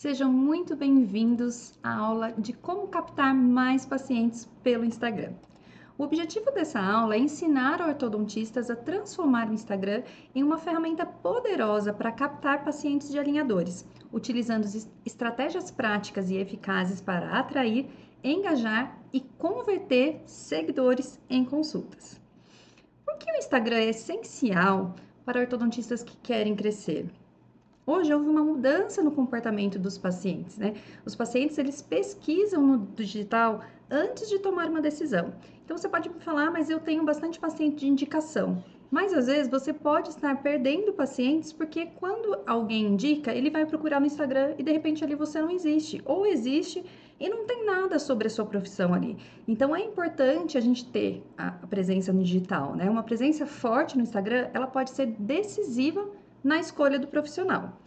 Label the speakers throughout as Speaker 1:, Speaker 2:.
Speaker 1: Sejam muito bem-vindos à aula de como captar mais pacientes pelo Instagram. O objetivo dessa aula é ensinar ortodontistas a transformar o Instagram em uma ferramenta poderosa para captar pacientes de alinhadores, utilizando estratégias práticas e eficazes para atrair, engajar e converter seguidores em consultas. Por que o Instagram é essencial para ortodontistas que querem crescer? Hoje houve uma mudança no comportamento dos pacientes, né? Os pacientes, eles pesquisam no digital antes de tomar uma decisão. Então, você pode me falar, mas eu tenho bastante paciente de indicação. Mas, às vezes, você pode estar perdendo pacientes porque quando alguém indica, ele vai procurar no Instagram e, de repente, ali você não existe. Ou existe e não tem nada sobre a sua profissão ali. Então, é importante a gente ter a presença no digital, né? Uma presença forte no Instagram, ela pode ser decisiva na escolha do profissional.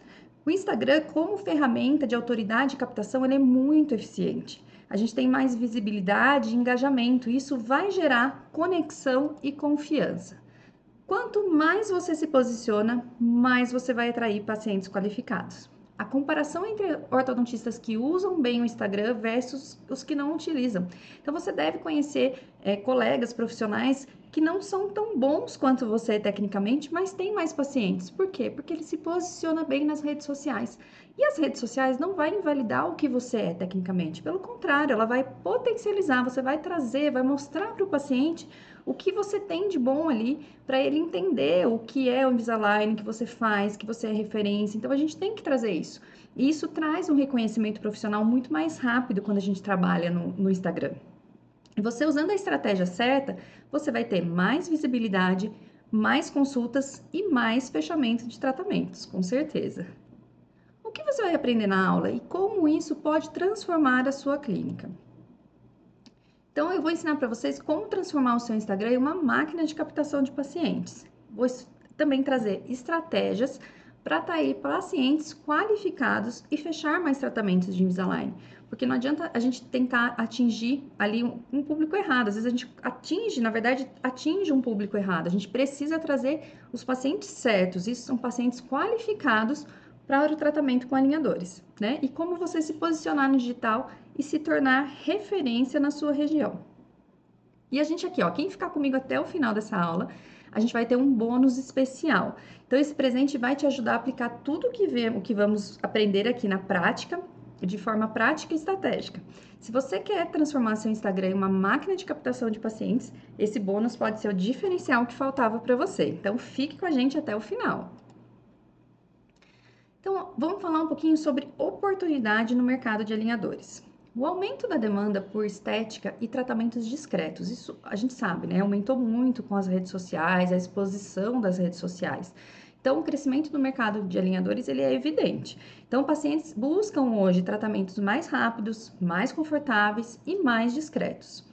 Speaker 1: O Instagram, como ferramenta de autoridade e captação, ele é muito eficiente. A gente tem mais visibilidade e engajamento, e isso vai gerar conexão e confiança. Quanto mais você se posiciona, mais você vai atrair pacientes qualificados. A comparação entre ortodontistas que usam bem o Instagram versus os que não utilizam. Então, você deve conhecer colegas profissionais que não são tão bons quanto você tecnicamente, mas têm mais pacientes. Por quê? Porque ele se posiciona bem nas redes sociais. E as redes sociais não vai invalidar o que você é tecnicamente. Pelo contrário, ela vai potencializar, você vai trazer, vai mostrar para o paciente o que você tem de bom ali, para ele entender o que é o Invisalign, que você faz, que você é referência. Então, a gente tem que trazer isso. E isso traz um reconhecimento profissional muito mais rápido quando a gente trabalha no Instagram. E você usando a estratégia certa, você vai ter mais visibilidade, mais consultas e mais fechamento de tratamentos, com certeza. O que você vai aprender na aula e como isso pode transformar a sua clínica? Então, eu vou ensinar para vocês como transformar o seu Instagram em uma máquina de captação de pacientes. Vou também trazer estratégias para atrair pacientes qualificados e fechar mais tratamentos de Invisalign. Porque não adianta a gente tentar atingir ali um público errado. Às vezes a gente atinge, na verdade, atinge um público errado. A gente precisa trazer os pacientes certos. Isso são pacientes qualificados para o tratamento com alinhadores, né? E como você se posicionar no digital e se tornar referência na sua região. E a gente aqui, ó, quem ficar comigo até o final dessa aula, a gente vai ter um bônus especial. Então, esse presente vai te ajudar a aplicar tudo o que vamos aprender aqui na prática, de forma prática e estratégica. Se você quer transformar seu Instagram em uma máquina de captação de pacientes, esse bônus pode ser o diferencial que faltava para você. Então, fique com a gente até o final. Então, vamos falar um pouquinho sobre oportunidade no mercado de alinhadores. O aumento da demanda por estética e tratamentos discretos, isso a gente sabe, né? Aumentou muito com as redes sociais, a exposição das redes sociais. Então, o crescimento do mercado de alinhadores, ele é evidente. Então, pacientes buscam hoje tratamentos mais rápidos, mais confortáveis e mais discretos.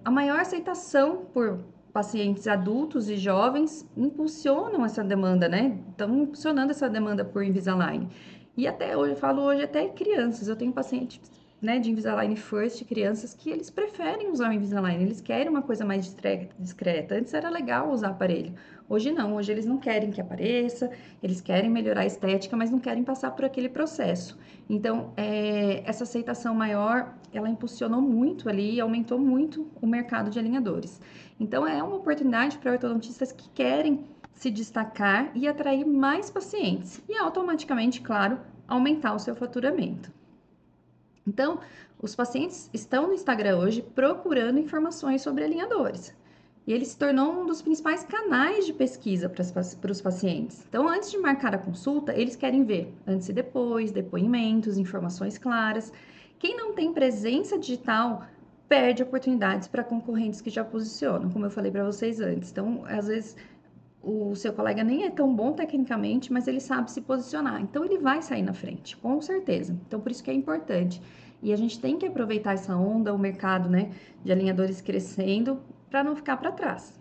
Speaker 1: A maior aceitação por pacientes adultos e jovens impulsionam essa demanda, né? Estão impulsionando essa demanda por Invisalign. E até hoje, eu falo hoje até crianças, eu tenho pacientes, né, de Invisalign First, crianças que eles preferem usar o Invisalign, eles querem uma coisa mais discreta. Antes era legal usar aparelho, hoje não, hoje eles não querem que apareça, eles querem melhorar a estética, mas não querem passar por aquele processo. Então, essa aceitação maior, ela impulsionou muito ali, aumentou muito o mercado de alinhadores. Então, é uma oportunidade para ortodontistas que querem se destacar e atrair mais pacientes e automaticamente, claro, aumentar o seu faturamento. Então, os pacientes estão no Instagram hoje procurando informações sobre alinhadores. E ele se tornou um dos principais canais de pesquisa para os pacientes. Então, antes de marcar a consulta, eles querem ver antes e depois, depoimentos, informações claras. Quem não tem presença digital perde oportunidades para concorrentes que já posicionam, como eu falei para vocês antes. Então, às vezes, o seu colega nem é tão bom tecnicamente, mas ele sabe se posicionar. Então, ele vai sair na frente, com certeza. Então, por isso que é importante. E a gente tem que aproveitar essa onda, o mercado, né, de alinhadores crescendo, para não ficar para trás.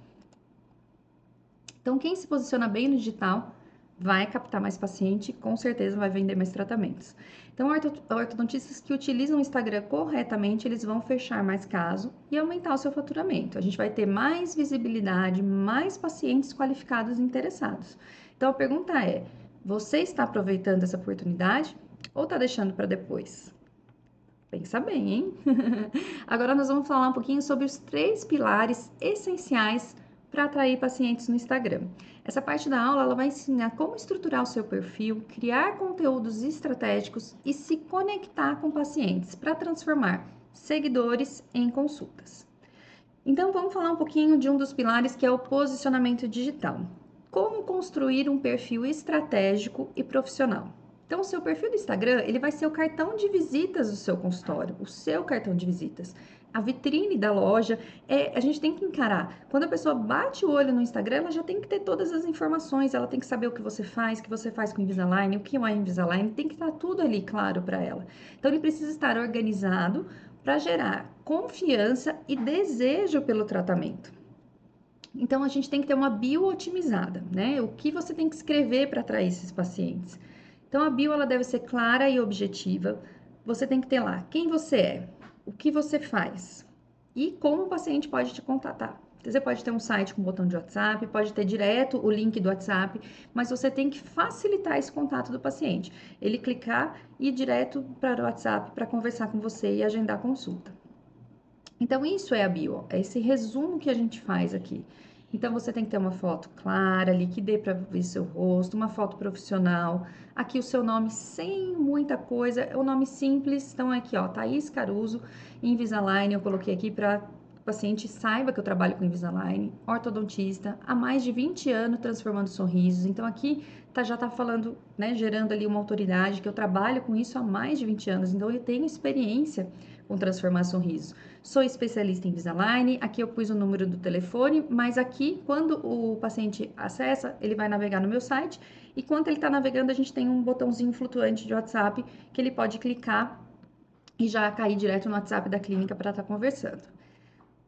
Speaker 1: Então, quem se posiciona bem no digital vai captar mais paciente, com certeza vai vender mais tratamentos. Então, ortodontistas que utilizam o Instagram corretamente, eles vão fechar mais caso e aumentar o seu faturamento. A gente vai ter mais visibilidade, mais pacientes qualificados e interessados. Então, a pergunta é: você está aproveitando essa oportunidade? Ou tá deixando para depois? Pensa bem, hein? Agora nós vamos falar um pouquinho sobre os 3 pilares essenciais para atrair pacientes no Instagram. Essa parte da aula ela vai ensinar como estruturar o seu perfil, criar conteúdos estratégicos e se conectar com pacientes para transformar seguidores em consultas. Então vamos falar um pouquinho de um dos pilares que é o posicionamento digital. Como construir um perfil estratégico e profissional? Então, o seu perfil do Instagram, ele vai ser o cartão de visitas do seu consultório, o seu cartão de visitas. A vitrine da loja, a gente tem que encarar. Quando a pessoa bate o olho no Instagram, ela já tem que ter todas as informações, ela tem que saber o que você faz com o Invisalign, o que é o Invisalign, tem que estar tudo ali claro para ela. Então, ele precisa estar organizado para gerar confiança e desejo pelo tratamento. Então, a gente tem que ter uma bio otimizada, né? O que você tem que escrever para atrair esses pacientes. Então, a bio ela deve ser clara e objetiva. Você tem que ter lá quem você é, o que você faz e como o paciente pode te contatar. Você pode ter um site com botão de WhatsApp, pode ter direto o link do WhatsApp, mas você tem que facilitar esse contato do paciente. Ele clicar e ir direto para o WhatsApp para conversar com você e agendar a consulta. Então, isso é a bio, é esse resumo que a gente faz aqui. Então, você tem que ter uma foto clara ali, que dê para ver seu rosto, uma foto profissional. Aqui o seu nome sem muita coisa, é o nome simples. Então, aqui, ó, Thaís Caruso, Invisalign, eu coloquei aqui para o paciente saiba que eu trabalho com Invisalign, ortodontista, há mais de 20 anos transformando sorrisos. Então, aqui já tá falando, né, gerando ali uma autoridade, que eu trabalho com isso há mais de 20 anos. Então, eu tenho experiência com transformar sorrisos. Sou especialista em Invisalign, aqui eu pus o número do telefone, mas aqui, quando o paciente acessa, ele vai navegar no meu site, e quando ele está navegando, a gente tem um botãozinho flutuante de WhatsApp, que ele pode clicar e já cair direto no WhatsApp da clínica para estar conversando.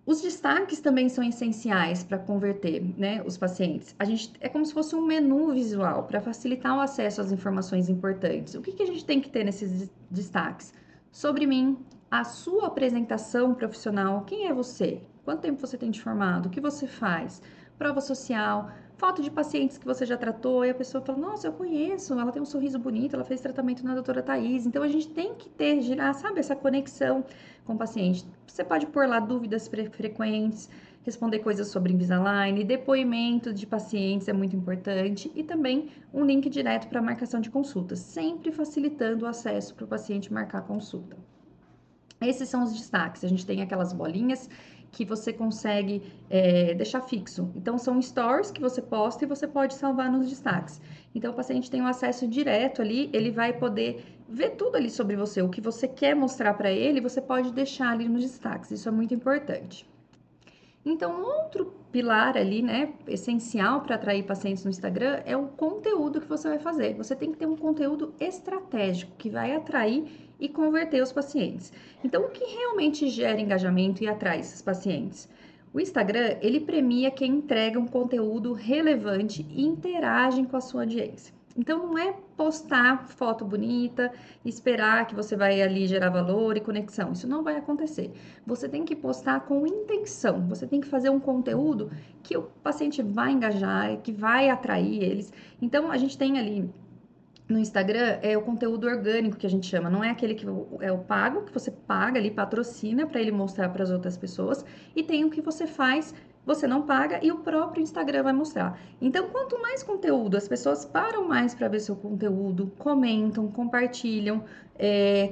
Speaker 1: Os destaques também são essenciais para converter, né, os pacientes. É como se fosse um menu visual para facilitar o acesso às informações importantes. O que a gente tem que ter nesses destaques? Sobre mim, a sua apresentação profissional, quem é você? Quanto tempo você tem de formado? O que você faz? Prova social, foto de pacientes que você já tratou, e a pessoa fala, nossa, eu conheço, ela tem um sorriso bonito, ela fez tratamento na doutora Thaís. Então, a gente tem que ter, girar, sabe, essa conexão com o paciente. Você pode pôr lá dúvidas frequentes, responder coisas sobre Invisalign, depoimento de pacientes é muito importante e também um link direto para marcação de consultas, sempre facilitando o acesso para o paciente marcar a consulta. Esses são os destaques. A gente tem aquelas bolinhas que você consegue deixar fixo. Então, são stories que você posta e você pode salvar nos destaques. Então, o paciente tem um acesso direto ali, ele vai poder ver tudo ali sobre você. O que você quer mostrar para ele, você pode deixar ali nos destaques. Isso é muito importante. Então, outro pilar ali, né, essencial para atrair pacientes no Instagram é o conteúdo que você vai fazer. Você tem que ter um conteúdo estratégico que vai atrair e converter os pacientes. Então, o que realmente gera engajamento e atrai esses pacientes? O Instagram, ele premia quem entrega um conteúdo relevante e interage com a sua audiência. Então, não é postar foto bonita, esperar que você vai ali gerar valor e conexão. Isso não vai acontecer. Você tem que postar com intenção. Você tem que fazer um conteúdo que o paciente vai engajar, que vai atrair eles. Então, a gente tem ali no Instagram o conteúdo orgânico que a gente chama, não é aquele que é o pago, que você paga ali, patrocina para ele mostrar para as outras pessoas, e tem o que você faz, você não paga e o próprio Instagram vai mostrar. Então, quanto mais conteúdo, as pessoas param mais para ver seu conteúdo, comentam, compartilham,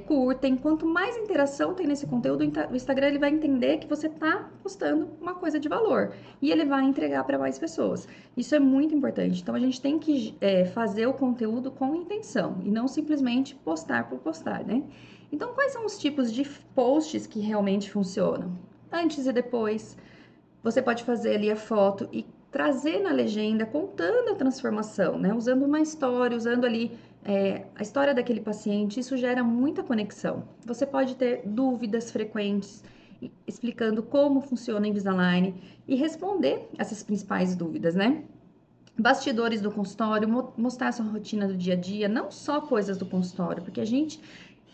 Speaker 1: curtem. Quanto mais interação tem nesse conteúdo, o Instagram ele vai entender que você está postando uma coisa de valor e ele vai entregar para mais pessoas. Isso é muito importante. Então, a gente tem que fazer o conteúdo com intenção e não simplesmente postar por postar, né? Então, quais são os tipos de posts que realmente funcionam? Antes e depois. Você pode fazer ali a foto e trazer na legenda, contando a transformação, né? Usando uma história, usando ali a história daquele paciente, isso gera muita conexão. Você pode ter dúvidas frequentes, explicando como funciona o Invisalign e responder essas principais dúvidas, né? Bastidores do consultório, mostrar sua rotina do dia a dia, não só coisas do consultório, porque a gente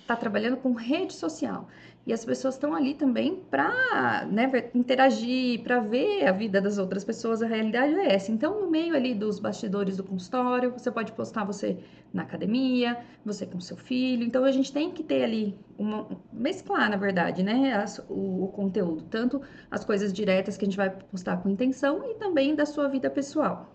Speaker 1: está trabalhando com rede social. E as pessoas estão ali também para, né, interagir, para ver a vida das outras pessoas, a realidade é essa. Então, no meio ali dos bastidores do consultório, você pode postar você na academia, você com seu filho. Então, a gente tem que ter ali, mesclar, na verdade, né, o conteúdo. Tanto as coisas diretas que a gente vai postar com intenção e também da sua vida pessoal.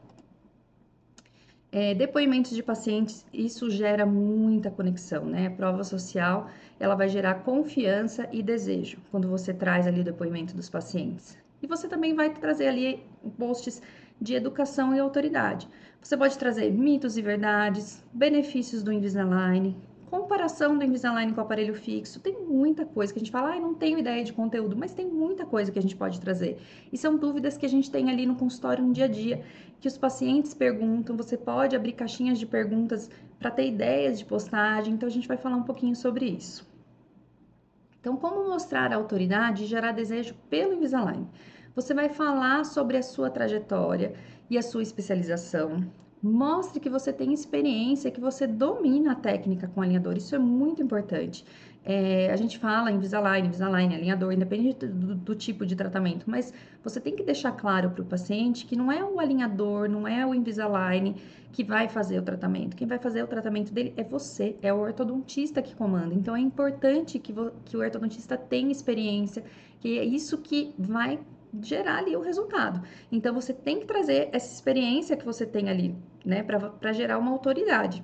Speaker 1: Depoimentos de pacientes, isso gera muita conexão, né? A prova social, ela vai gerar confiança e desejo quando você traz ali o depoimento dos pacientes. E você também vai trazer ali posts de educação e autoridade. Você pode trazer mitos e verdades, benefícios do Invisalign, comparação do Invisalign com o aparelho fixo. Tem muita coisa que a gente fala, não tenho ideia de conteúdo, mas tem muita coisa que a gente pode trazer. E são dúvidas que a gente tem ali no consultório no dia a dia, que os pacientes perguntam. Você pode abrir caixinhas de perguntas para ter ideias de postagem. Então a gente vai falar um pouquinho sobre isso. Então, como mostrar a autoridade e gerar desejo pelo Invisalign? Você vai falar sobre a sua trajetória e a sua especialização. Mostre que você tem experiência, que você domina a técnica com alinhador. Isso é muito importante. A gente fala Invisalign, alinhador, independente do tipo de tratamento, mas você tem que deixar claro para o paciente que não é o alinhador, não é o Invisalign que vai fazer o tratamento. Quem vai fazer o tratamento dele é você, é o ortodontista que comanda. Então é importante que o ortodontista tenha experiência, que é isso que vai gerar ali o resultado. Então você tem que trazer essa experiência que você tem ali, né, para gerar uma autoridade.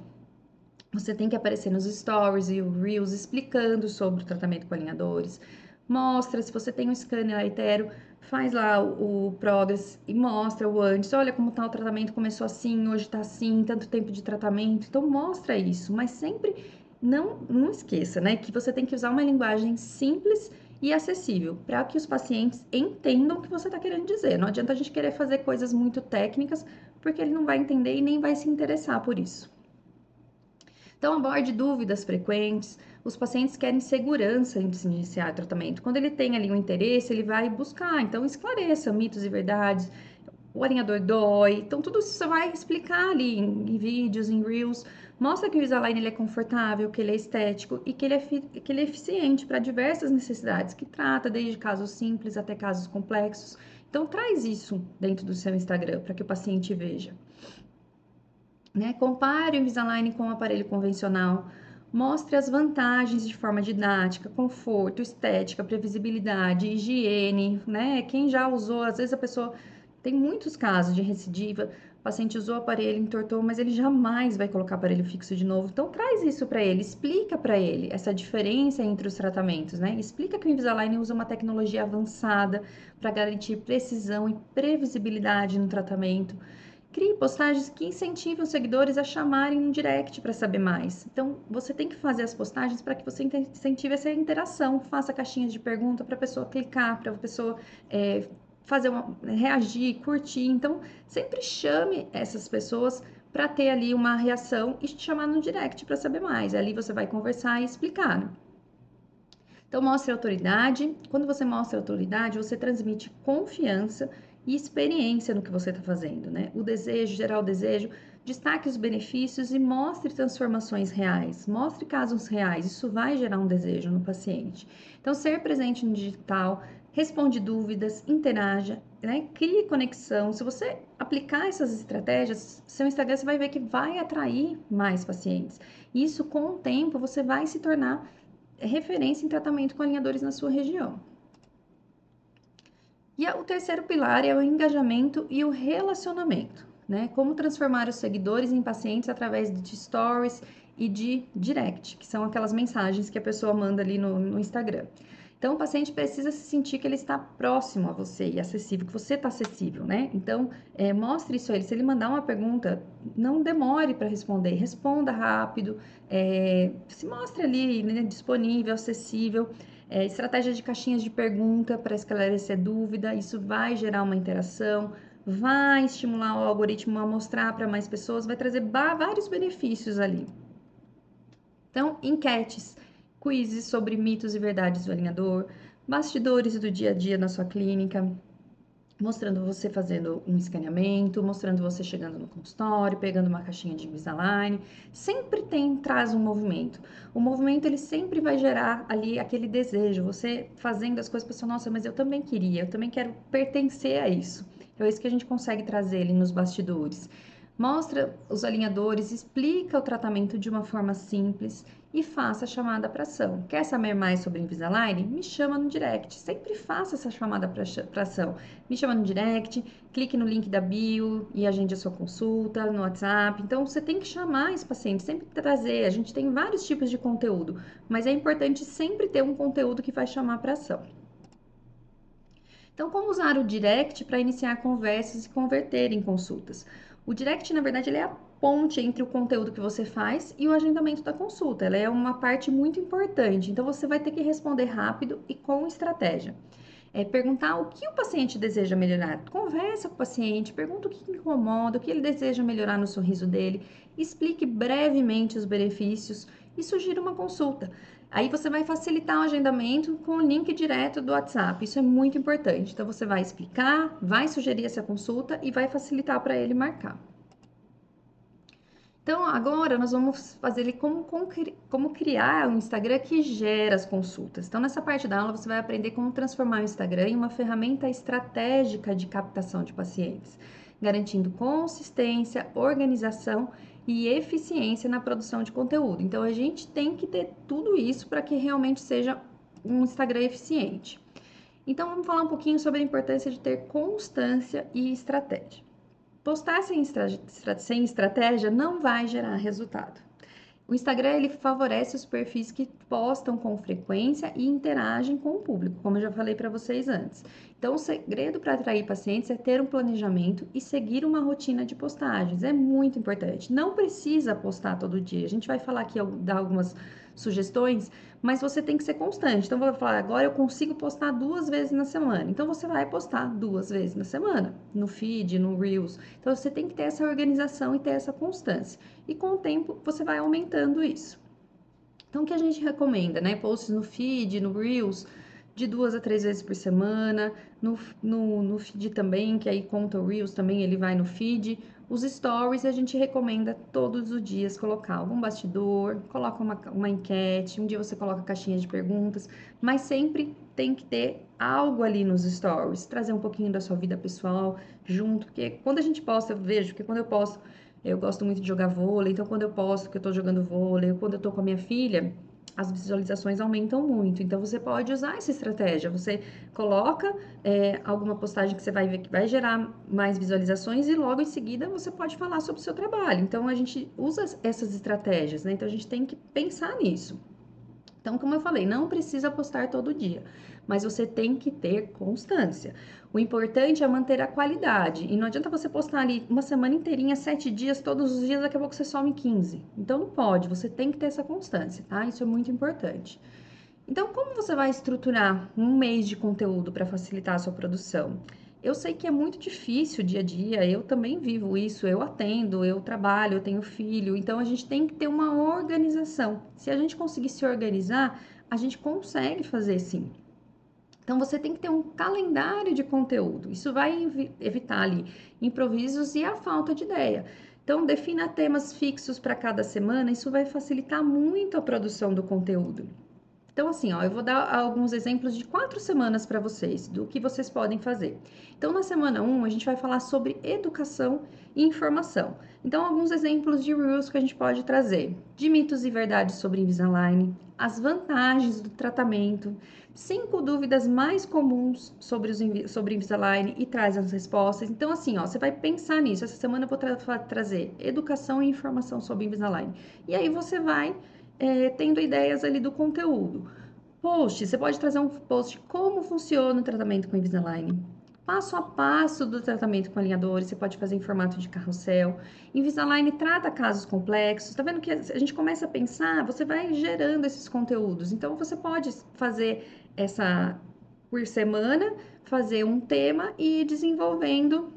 Speaker 1: Você tem que aparecer nos stories e o Reels explicando sobre o tratamento com alinhadores. Mostra, se você tem um scanner hetero, faz lá o progress e mostra o antes. Olha como tá o tratamento, começou assim, hoje tá assim, tanto tempo de tratamento. Então mostra isso, mas sempre não esqueça, né, que você tem que usar uma linguagem simples e acessível para que os pacientes entendam o que você está querendo dizer. Não adianta a gente querer fazer coisas muito técnicas, porque ele não vai entender e nem vai se interessar por isso. Então, aborde dúvidas frequentes. Os pacientes querem segurança antes de iniciar o tratamento. Quando ele tem ali um interesse, ele vai buscar. Então, esclareça mitos e verdades. O alinhador dói. Então, tudo isso você vai explicar ali em vídeos, em Reels. Mostra que o Invisalign ele é confortável, que ele é estético e que ele é eficiente para diversas necessidades, que trata desde casos simples até casos complexos. Então, traz isso dentro do seu Instagram para que o paciente veja. Né? Compare o Invisalign com o aparelho convencional, mostre as vantagens de forma didática, conforto, estética, previsibilidade, higiene, né? Quem já usou, às vezes a pessoa tem muitos casos de recidiva, o paciente usou o aparelho, entortou, mas ele jamais vai colocar aparelho fixo de novo. Então traz isso para ele, explica para ele essa diferença entre os tratamentos, né? Explica que o Invisalign usa uma tecnologia avançada para garantir precisão e previsibilidade no tratamento. Crie postagens que incentivem os seguidores a chamarem um direct para saber mais. Então, você tem que fazer as postagens para que você incentive essa interação. Faça caixinhas de pergunta para a pessoa clicar, para a pessoa reagir, curtir. Então, sempre chame essas pessoas para ter ali uma reação e te chamar no direct para saber mais. Ali você vai conversar e explicar, né? Então, mostre autoridade. Quando você mostra autoridade, você transmite confiança e experiência no que você está fazendo, né? O desejo, gerar o desejo, destaque os benefícios e mostre transformações reais, mostre casos reais. Isso vai gerar um desejo no paciente. Então, ser presente no digital, responde dúvidas, interaja, né? Crie conexão. Se você aplicar essas estratégias, seu Instagram você vai ver que vai atrair mais pacientes. Isso, com o tempo, você vai se tornar referência em tratamento com alinhadores na sua região. E o terceiro pilar é o engajamento e o relacionamento, né? Como transformar os seguidores em pacientes através de stories e de direct, que são aquelas mensagens que a pessoa manda ali no Instagram. Então, o paciente precisa se sentir que ele está próximo a você e acessível, que você está acessível, né? Então, mostre isso a ele. Se ele mandar uma pergunta, não demore para responder, responda rápido, se mostre ali, né, disponível, acessível. Estratégia de caixinhas de pergunta para esclarecer dúvida, isso vai gerar uma interação, vai estimular o algoritmo a mostrar para mais pessoas, vai trazer vários benefícios ali. Então, enquetes, quizzes sobre mitos e verdades do alinhador, bastidores do dia a dia na sua clínica, mostrando você fazendo um escaneamento, mostrando você chegando no consultório, pegando uma caixinha de Invisalign. Sempre traz um movimento. O movimento ele sempre vai gerar ali aquele desejo, você fazendo as coisas, pessoal, nossa, mas eu também queria, eu também quero pertencer a isso. Então é isso que a gente consegue trazer ali nos bastidores. Mostra os alinhadores, explica o tratamento de uma forma simples e faça a chamada para ação. Quer saber mais sobre Invisalign? Me chama no direct. Sempre faça essa chamada para ação. Me chama no direct, clique no link da bio e agende a sua consulta no WhatsApp. Então, você tem que chamar esse paciente, sempre trazer. A gente tem vários tipos de conteúdo, mas é importante sempre ter um conteúdo que vai chamar para ação. Então, como usar o direct para iniciar conversas e converter em consultas? O direct, na verdade, ele é a ponte entre o conteúdo que você faz e o agendamento da consulta. Ela é uma parte muito importante, então você vai ter que responder rápido e com estratégia. Perguntar o que o paciente deseja melhorar. Conversa com o paciente, pergunta o que incomoda, o que ele deseja melhorar no sorriso dele, explique brevemente os benefícios e sugira uma consulta. Aí você vai facilitar o agendamento com o link direto do WhatsApp. Isso é muito importante. Então você vai explicar, vai sugerir essa consulta e vai facilitar para ele marcar. Então, agora nós vamos fazer ele como criar um Instagram que gera as consultas. Então, nessa parte da aula, você vai aprender como transformar o Instagram em uma ferramenta estratégica de captação de pacientes, garantindo consistência, organização e eficiência na produção de conteúdo. Então, a gente tem que ter tudo isso para que realmente seja um Instagram eficiente. Então, vamos falar um pouquinho sobre a importância de ter constância e estratégia. Postar sem estratégia não vai gerar resultado. O Instagram ele favorece os perfis que postam com frequência e interagem com o público, como eu já falei para vocês antes. Então, o segredo para atrair pacientes é ter um planejamento e seguir uma rotina de postagens. É muito importante. Não precisa postar todo dia. A gente vai falar aqui, dar algumas sugestões, mas você tem que ser constante. Então, vou falar, agora eu consigo postar 2 vezes na semana. Então, você vai postar 2 vezes na semana, no feed, no Reels. Então, você tem que ter essa organização e ter essa constância. E com o tempo, você vai aumentando isso. Então, o que a gente recomenda, né? Posts no feed, no Reels, de 2 a 3 vezes por semana, no feed também, que aí conta o Reels também, ele vai no feed. Os stories a gente recomenda todos os dias colocar algum bastidor, coloca uma enquete, um dia você coloca caixinha de perguntas, mas sempre tem que ter algo ali nos stories, trazer um pouquinho da sua vida pessoal junto, porque quando a gente posta, eu vejo que quando eu posto, eu gosto muito de jogar vôlei, então quando eu posto que eu tô jogando vôlei, ou quando eu tô com a minha filha, as visualizações aumentam muito. Então você pode usar essa estratégia. Você coloca alguma postagem que você vai ver que vai gerar mais visualizações e logo em seguida você pode falar sobre o seu trabalho. Então a gente usa essas estratégias, né? Então a gente tem que pensar nisso. Então, como eu falei, não precisa postar todo dia, mas você tem que ter constância. O importante é manter a qualidade. E não adianta você postar ali uma semana inteirinha, 7 dias, todos os dias, daqui a pouco você some 15. Então, não pode, você tem que ter essa constância, tá? Isso é muito importante. Então, como você vai estruturar um mês de conteúdo para facilitar a sua produção? Eu sei que é muito difícil o dia a dia, eu também vivo isso, eu atendo, eu trabalho, eu tenho filho, então a gente tem que ter uma organização. Se a gente conseguir se organizar, a gente consegue fazer sim. Então você tem que ter um calendário de conteúdo. Isso vai evitar ali improvisos e a falta de ideia. Então defina temas fixos para cada semana, isso vai facilitar muito a produção do conteúdo. Então, assim, ó, eu vou dar alguns exemplos de 4 semanas para vocês, do que vocês podem fazer. Então, na semana 1, a gente vai falar sobre educação e informação. Então, alguns exemplos de Reels que a gente pode trazer. De mitos e verdades sobre Invisalign, as vantagens do tratamento, 5 dúvidas mais comuns sobre Invisalign e traz as respostas. Então, assim, ó, você vai pensar nisso. Essa semana eu vou trazer educação e informação sobre Invisalign. E aí você vai tendo ideias ali do conteúdo. Post, você pode trazer um post como funciona o tratamento com Invisalign. Passo a passo do tratamento com alinhadores, você pode fazer em formato de carrossel. Invisalign trata casos complexos. Tá vendo que a gente começa a pensar, você vai gerando esses conteúdos. Então você pode fazer essa por semana, fazer um tema e ir desenvolvendo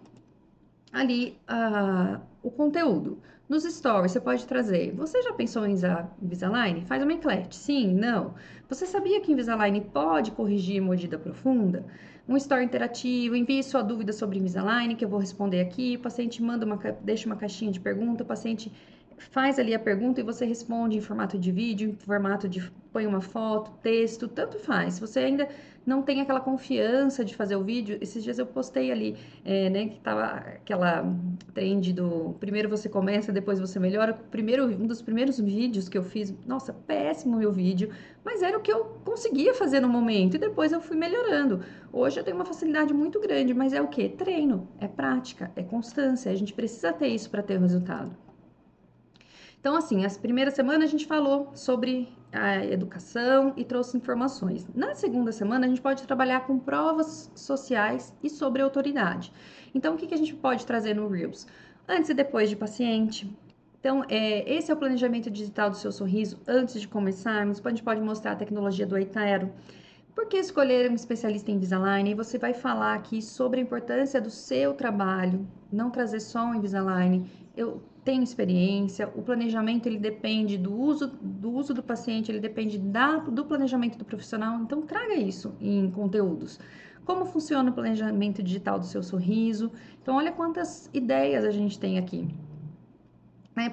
Speaker 1: ali o conteúdo. Nos stories, você pode trazer. Você já pensou em usar Invisalign? Faz uma enquete. Sim, não. Você sabia que Invisalign pode corrigir mordida profunda? Um story interativo, envie sua dúvida sobre Invisalign, que eu vou responder aqui. O paciente deixa uma caixinha de pergunta, o paciente faz ali a pergunta e você responde em formato de vídeo, em formato de põe uma foto, texto, tanto faz. Se você ainda não tem aquela confiança de fazer o vídeo, esses dias eu postei ali, né, que tava aquela trend do primeiro você começa, depois você melhora. Um dos primeiros vídeos que eu fiz, nossa, péssimo meu vídeo, mas era o que eu conseguia fazer no momento e depois eu fui melhorando. Hoje eu tenho uma facilidade muito grande, mas é o que? Treino, é prática, é constância. A gente precisa ter isso para ter o resultado. Então, assim, as primeiras semanas a gente falou sobre a educação e trouxe informações. Na segunda semana, a gente pode trabalhar com provas sociais e sobre autoridade. Então, o que a gente pode trazer no Reels? Antes e depois de paciente. Então, esse é o planejamento digital do seu sorriso antes de começarmos. A gente pode mostrar a tecnologia do Aitero. Por que escolher um especialista em Invisalign? E você vai falar aqui sobre a importância do seu trabalho, não trazer só um Invisalign. Eu tenho experiência, o planejamento ele depende do uso do paciente, ele depende do planejamento do profissional, então traga isso em conteúdos. Como funciona o planejamento digital do seu sorriso? Então, olha quantas ideias a gente tem aqui.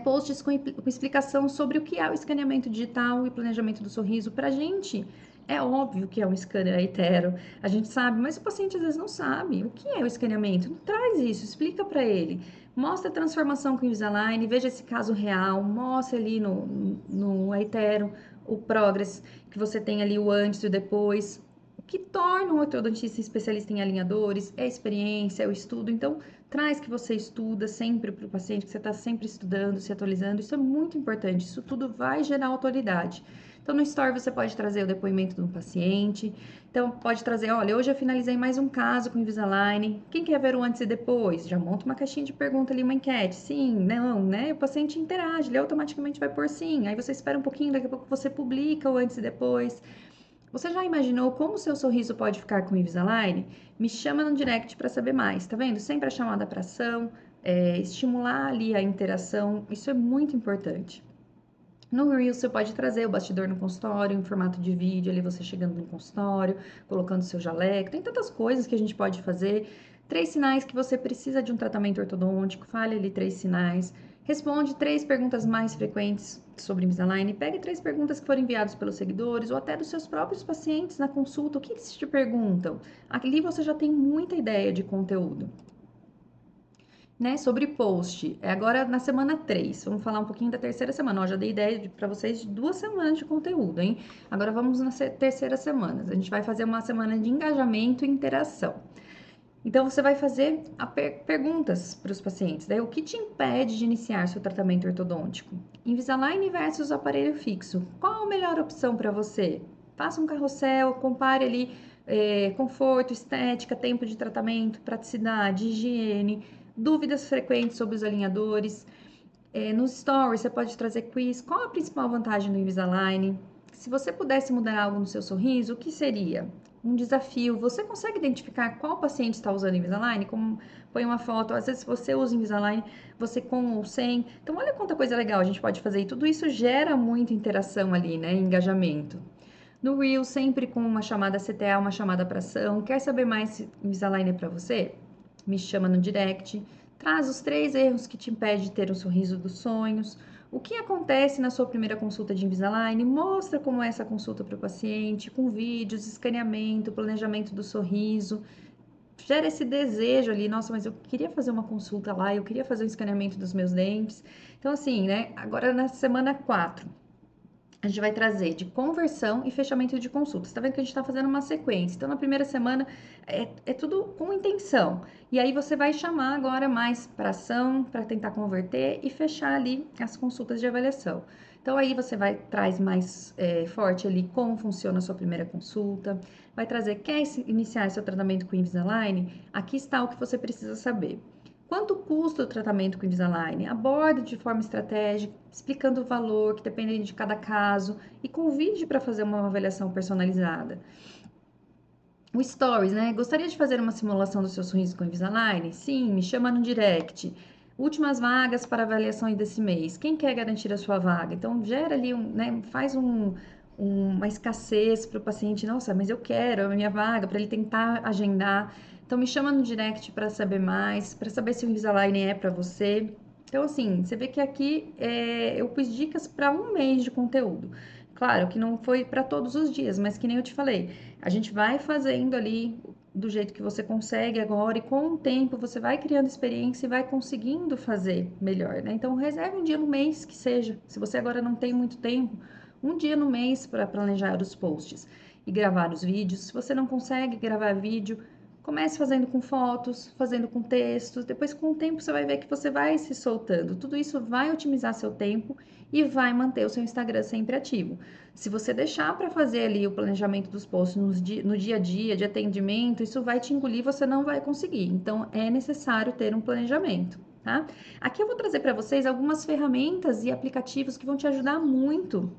Speaker 1: Posts com explicação sobre o que é o escaneamento digital e planejamento do sorriso. Para a gente, é óbvio que é um scanner hetero, a gente sabe, mas o paciente às vezes não sabe o que é o escaneamento. Não traz isso, explica para ele. Mostra a transformação com o Invisalign, veja esse caso real, mostra ali no hetero o progress, que você tem ali o antes e o depois. O que torna um ortodontista especialista em alinhadores é a experiência, é o estudo. Então, traz que você estuda sempre para o paciente, que você está sempre estudando, se atualizando. Isso é muito importante. Isso tudo vai gerar autoridade. Então, no Story você pode trazer o depoimento do paciente. Então, pode trazer, olha, hoje eu finalizei mais um caso com Invisalign. Quem quer ver o antes e depois? Já monta uma caixinha de pergunta ali, uma enquete. Sim, não, né? O paciente interage, ele automaticamente vai por sim. Aí você espera um pouquinho, daqui a pouco você publica o antes e depois. Você já imaginou como o seu sorriso pode ficar com o Invisalign? Me chama no direct para saber mais, tá vendo? Sempre a chamada para ação, estimular ali a interação, isso é muito importante. No Reels você pode trazer o bastidor no consultório, em formato de vídeo, ali você chegando no consultório, colocando seu jaleco, tem tantas coisas que a gente pode fazer. 3 sinais que você precisa de um tratamento ortodôntico, fale ali 3 sinais. Responde 3 perguntas mais frequentes sobre Invisalign. Pegue 3 perguntas que foram enviadas pelos seguidores ou até dos seus próprios pacientes na consulta. O que eles te perguntam? Ali você já tem muita ideia de conteúdo. Né, sobre post. Agora na semana 3. Vamos falar um pouquinho da terceira semana. Ó, já dei ideia para vocês de 2 semanas de conteúdo, hein? Agora vamos na terceira semana. A gente vai fazer uma semana de engajamento e interação. Então, você vai fazer perguntas para os pacientes. Daí, o que te impede de iniciar seu tratamento ortodôntico? Invisalign versus aparelho fixo. Qual a melhor opção para você? Faça um carrossel, compare ali conforto, estética, tempo de tratamento, praticidade, higiene, dúvidas frequentes sobre os alinhadores. Nos stories, você pode trazer quiz. Qual a principal vantagem do Invisalign? Se você pudesse mudar algo no seu sorriso, o que seria? Um desafio. Você consegue identificar qual paciente está usando Invisalign? Como põe uma foto, às vezes você usa Invisalign, você com ou sem. Então, olha quanta coisa legal a gente pode fazer. E tudo isso gera muita interação ali, né? Engajamento. No Reel, sempre com uma chamada CTA, uma chamada para ação. Quer saber mais se Invisalign é para você? Me chama no direct. Traz os 3 erros que te impedem de ter um sorriso dos sonhos. O que acontece na sua primeira consulta de Invisalign? Mostra como é essa consulta para o paciente, com vídeos, escaneamento, planejamento do sorriso. Gera esse desejo ali, nossa, mas eu queria fazer uma consulta lá, eu queria fazer um escaneamento dos meus dentes. Então, assim, né? Agora na semana 4 a gente vai trazer de conversão e fechamento de consultas. Tá vendo que a gente está fazendo uma sequência? Então, na primeira semana é tudo com intenção. E aí você vai chamar agora mais para ação, para tentar converter e fechar ali as consultas de avaliação. Então, aí você traz mais forte ali como funciona a sua primeira consulta, vai trazer, quer iniciar seu tratamento com Invisalign? Aqui está o que você precisa saber. Quanto custa o tratamento com Invisalign? Aborde de forma estratégica, explicando o valor que depende de cada caso e convide para fazer uma avaliação personalizada. O Stories, né? Gostaria de fazer uma simulação do seu sorriso com Invisalign? Sim, me chama no direct. Últimas vagas para avaliações desse mês. Quem quer garantir a sua vaga? Então, gera ali, né, faz uma escassez para o paciente. Nossa, mas eu quero a minha vaga, para ele tentar agendar. Então, me chama no direct para saber mais, para saber se o Invisalign é para você. Então, assim, você vê que aqui eu pus dicas para um mês de conteúdo. Claro que não foi para todos os dias, mas que nem eu te falei, a gente vai fazendo ali do jeito que você consegue agora, e com o tempo você vai criando experiência e vai conseguindo fazer melhor, né? Então, reserve um dia no mês que seja. Se você agora não tem muito tempo, um dia no mês para planejar os posts e gravar os vídeos. Se você não consegue gravar vídeo, comece fazendo com fotos, fazendo com textos. Depois, com o tempo, você vai ver que você vai se soltando. Tudo isso vai otimizar seu tempo e vai manter o seu Instagram sempre ativo. Se você deixar para fazer ali o planejamento dos posts no dia a dia de atendimento, isso vai te engolir, você não vai conseguir. Então, é necessário ter um planejamento, tá? Aqui eu vou trazer para vocês algumas ferramentas e aplicativos que vão te ajudar muito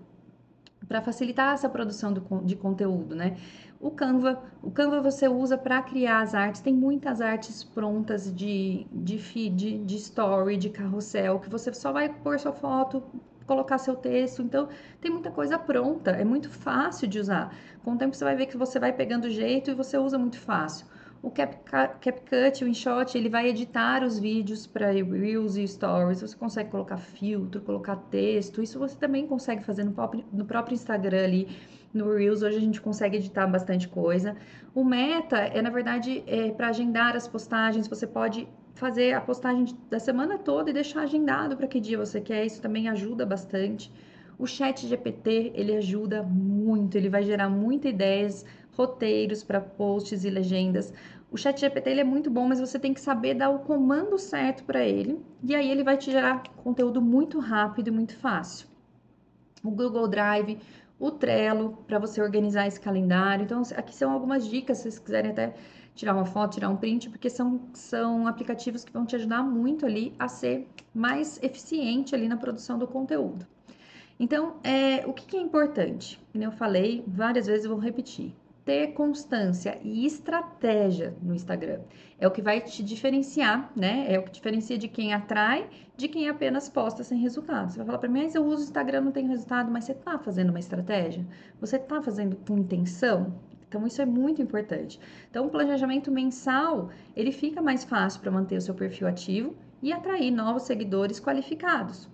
Speaker 1: para facilitar essa produção de conteúdo, né? O Canva você usa para criar as artes, tem muitas artes prontas de feed, de story, de carrossel, que você só vai pôr sua foto, colocar seu texto, então tem muita coisa pronta, é muito fácil de usar. Com o tempo você vai ver que você vai pegando jeito e você usa muito fácil. O CapCut, o InShot, ele vai editar os vídeos para Reels e Stories. Você consegue colocar filtro, colocar texto. Isso você também consegue fazer no próprio Instagram ali. No Reels, hoje a gente consegue editar bastante coisa. O Meta na verdade, para agendar as postagens. Você pode fazer a postagem da semana toda e deixar agendado para que dia você quer. Isso também ajuda bastante. O Chat GPT, ele ajuda muito. Ele vai gerar muitas ideias, roteiros para posts e legendas. O chat GPT ele é muito bom, mas você tem que saber dar o comando certo para ele, e aí ele vai te gerar conteúdo muito rápido e muito fácil. O Google Drive, o Trello, para você organizar esse calendário. Então, aqui são algumas dicas, se vocês quiserem até tirar uma foto, tirar um print, porque são aplicativos que vão te ajudar muito ali a ser mais eficiente ali na produção do conteúdo. Então, o que é importante? Como eu falei várias vezes, eu vou repetir. Ter constância e estratégia no Instagram é o que vai te diferenciar, né? É o que diferencia de quem atrai de quem apenas posta sem resultado. Você vai falar para mim, mas eu uso o Instagram, não tenho resultado, mas você tá fazendo uma estratégia? Você tá fazendo com intenção? Então, isso é muito importante. Então, o planejamento mensal, ele fica mais fácil para manter o seu perfil ativo e atrair novos seguidores qualificados.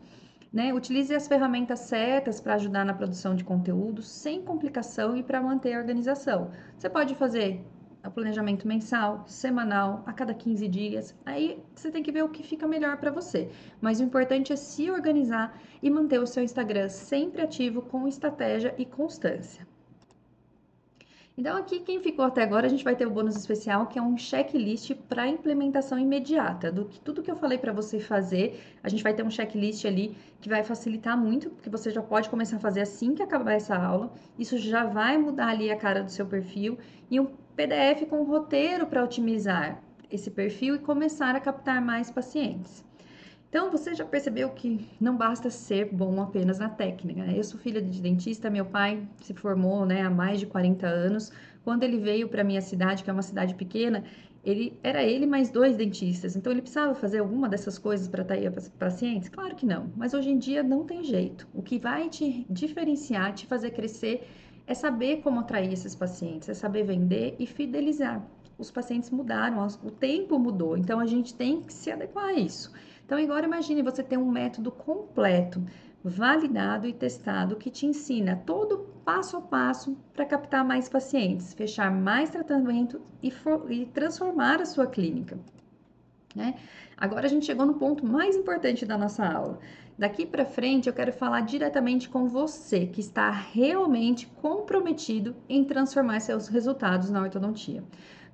Speaker 1: Né? Utilize as ferramentas certas para ajudar na produção de conteúdo sem complicação e para manter a organização. Você pode fazer o planejamento mensal, semanal, a cada 15 dias. Aí você tem que ver o que fica melhor para você. Mas o importante é se organizar e manter o seu Instagram sempre ativo com estratégia e constância. Então, aqui, quem ficou até agora, a gente vai ter o bônus especial, que é um checklist para implementação imediata. Tudo que eu falei para você fazer, a gente vai ter um checklist ali que vai facilitar muito, porque você já pode começar a fazer assim que acabar essa aula. Isso já vai mudar ali a cara do seu perfil e um PDF com um roteiro para otimizar esse perfil e começar a captar mais pacientes. Então, você já percebeu que não basta ser bom apenas na técnica, né? Eu sou filha de dentista, meu pai se formou, né, há mais de 40 anos. Quando ele veio para minha cidade, que é uma cidade pequena, ele mais dois dentistas. Então, ele precisava fazer alguma dessas coisas para atrair pacientes? Claro que não. Mas hoje em dia não tem jeito. O que vai te diferenciar, te fazer crescer, é saber como atrair esses pacientes, é saber vender e fidelizar. Os pacientes mudaram, o tempo mudou, então a gente tem que se adequar a isso. Então, agora imagine você ter um método completo, validado e testado que te ensina todo passo a passo para captar mais pacientes, fechar mais tratamento e transformar a sua clínica. Né? Agora a gente chegou no ponto mais importante da nossa aula. Daqui para frente eu quero falar diretamente com você que está realmente comprometido em transformar seus resultados na ortodontia.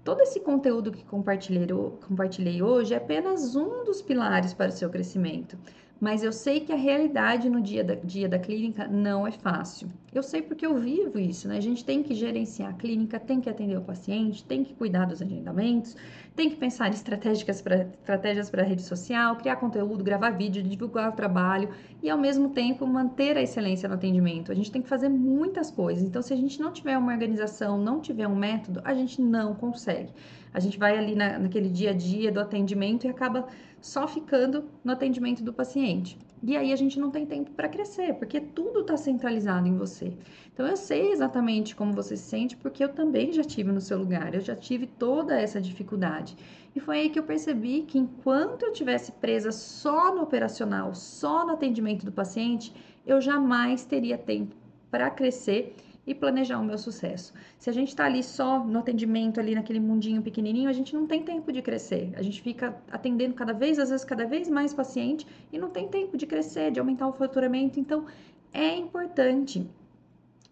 Speaker 1: Todo esse conteúdo que compartilhei hoje é apenas um dos pilares para o seu crescimento, mas eu sei que a realidade no dia da clínica não é fácil. Eu sei porque eu vivo isso, né? A gente tem que gerenciar a clínica, tem que atender o paciente, tem que cuidar dos agendamentos, tem que pensar em estratégias para rede social, criar conteúdo, gravar vídeo, divulgar o trabalho e, ao mesmo tempo, manter a excelência no atendimento. A gente tem que fazer muitas coisas. Então, se a gente não tiver uma organização, não tiver um método, a gente não consegue. A gente vai ali naquele dia a dia do atendimento e acaba só ficando no atendimento do paciente. E aí a gente não tem tempo para crescer, porque tudo está centralizado em você. Então eu sei exatamente como você se sente, porque eu também já tive no seu lugar, eu já tive toda essa dificuldade. E foi aí que eu percebi que enquanto eu tivesse presa só no operacional, só no atendimento do paciente, eu jamais teria tempo para crescer e planejar o meu sucesso. Se a gente está ali só no atendimento, ali naquele mundinho pequenininho, a gente não tem tempo de crescer. A gente fica atendendo cada vez, às vezes cada vez mais paciente e não tem tempo de crescer, de aumentar o faturamento. Então, é importante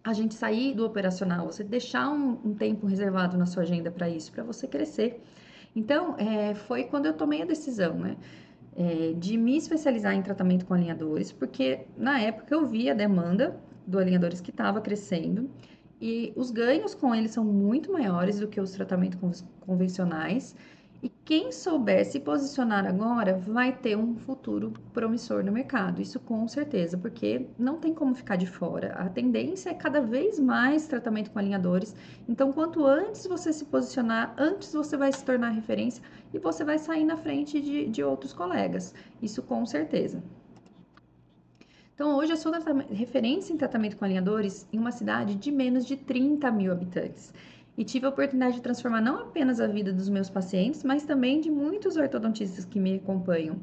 Speaker 1: a gente sair do operacional, você deixar um tempo reservado na sua agenda para isso, para você crescer. Então, foi quando eu tomei a decisão, né? De me especializar em tratamento com alinhadores, porque na época eu vi a demanda do alinhadores que estava crescendo e os ganhos com eles são muito maiores do que os tratamentos convencionais. E quem souber se posicionar agora vai ter um futuro promissor no mercado, isso com certeza, porque não tem como ficar de fora. A tendência é cada vez mais tratamento com alinhadores. Então, quanto antes você se posicionar, antes você vai se tornar referência e você vai sair na frente de outros colegas, isso com certeza. Então, hoje eu sou referência em tratamento com alinhadores em uma cidade de menos de 30 mil habitantes. E tive a oportunidade de transformar não apenas a vida dos meus pacientes, mas também de muitos ortodontistas que me acompanham.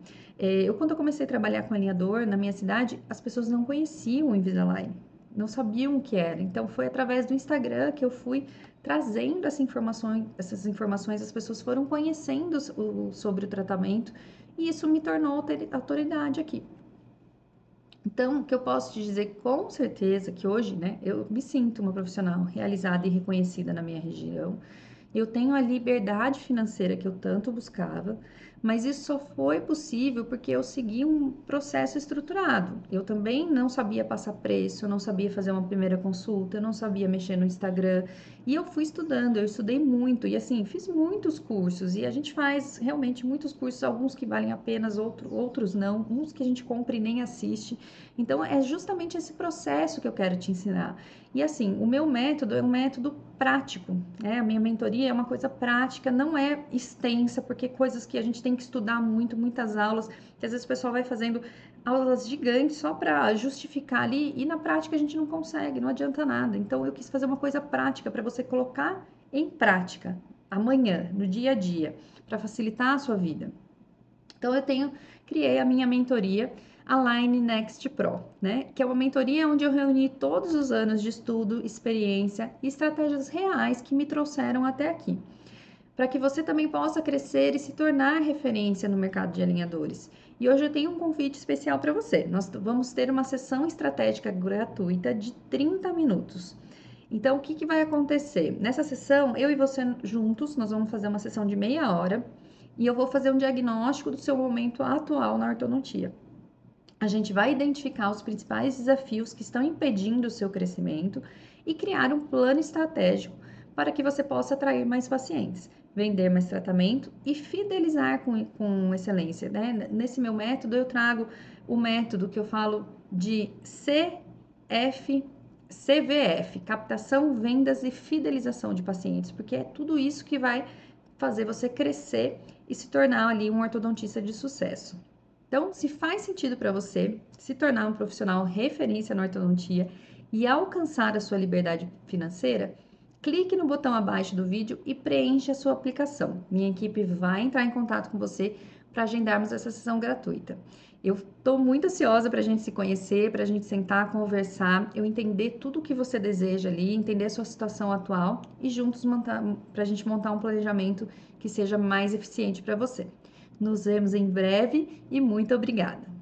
Speaker 1: Quando eu comecei a trabalhar com alinhador na minha cidade, as pessoas não conheciam o Invisalign, não sabiam o que era. Então, foi através do Instagram que eu fui trazendo essas informações, as pessoas foram conhecendo sobre o tratamento e isso me tornou autoridade aqui. Então, o que eu posso te dizer com certeza que hoje, né, eu me sinto uma profissional realizada e reconhecida na minha região. Eu tenho a liberdade financeira que eu tanto buscava, mas isso só foi possível porque eu segui um processo estruturado. Eu também não sabia passar preço, eu não sabia fazer uma primeira consulta, eu não sabia mexer no Instagram. E eu fui estudando, eu estudei muito e assim, fiz muitos cursos e a gente faz realmente muitos cursos, alguns que valem a pena, outros não, uns que a gente compra e nem assiste. Então é justamente esse processo que eu quero te ensinar. E assim, o meu método é um método prático, né? A minha mentoria é uma coisa prática, não é extensa, porque coisas que a gente tem que estudar muito, muitas aulas, que às vezes o pessoal vai fazendo aulas gigantes só para justificar ali, e na prática a gente não consegue, não adianta nada. Então eu quis fazer uma coisa prática para você colocar em prática amanhã, no dia a dia, para facilitar a sua vida. Então criei a minha mentoria Align Next Pro, né? Que é uma mentoria onde eu reuni todos os anos de estudo, experiência e estratégias reais que me trouxeram até aqui, para que você também possa crescer e se tornar referência no mercado de alinhadores. E hoje eu tenho um convite especial para você. Nós vamos ter uma sessão estratégica gratuita de 30 minutos. Então, o que vai acontecer? Nessa sessão, eu e você juntos, nós vamos fazer uma sessão de meia hora e eu vou fazer um diagnóstico do seu momento atual na ortodontia. A gente vai identificar os principais desafios que estão impedindo o seu crescimento e criar um plano estratégico para que você possa atrair mais pacientes, vender mais tratamento e fidelizar com excelência, né? Nesse meu método, eu trago o método que eu falo de CVF, captação, vendas e fidelização de pacientes, porque é tudo isso que vai fazer você crescer e se tornar ali um ortodontista de sucesso. Então, se faz sentido para você se tornar um profissional referência na ortodontia e alcançar a sua liberdade financeira, clique no botão abaixo do vídeo e preencha a sua aplicação. Minha equipe vai entrar em contato com você para agendarmos essa sessão gratuita. Eu estou muito ansiosa para a gente se conhecer, para a gente sentar, conversar, eu entender tudo o que você deseja ali, entender a sua situação atual e juntos para a gente montar um planejamento que seja mais eficiente para você. Nos vemos em breve e muito obrigada!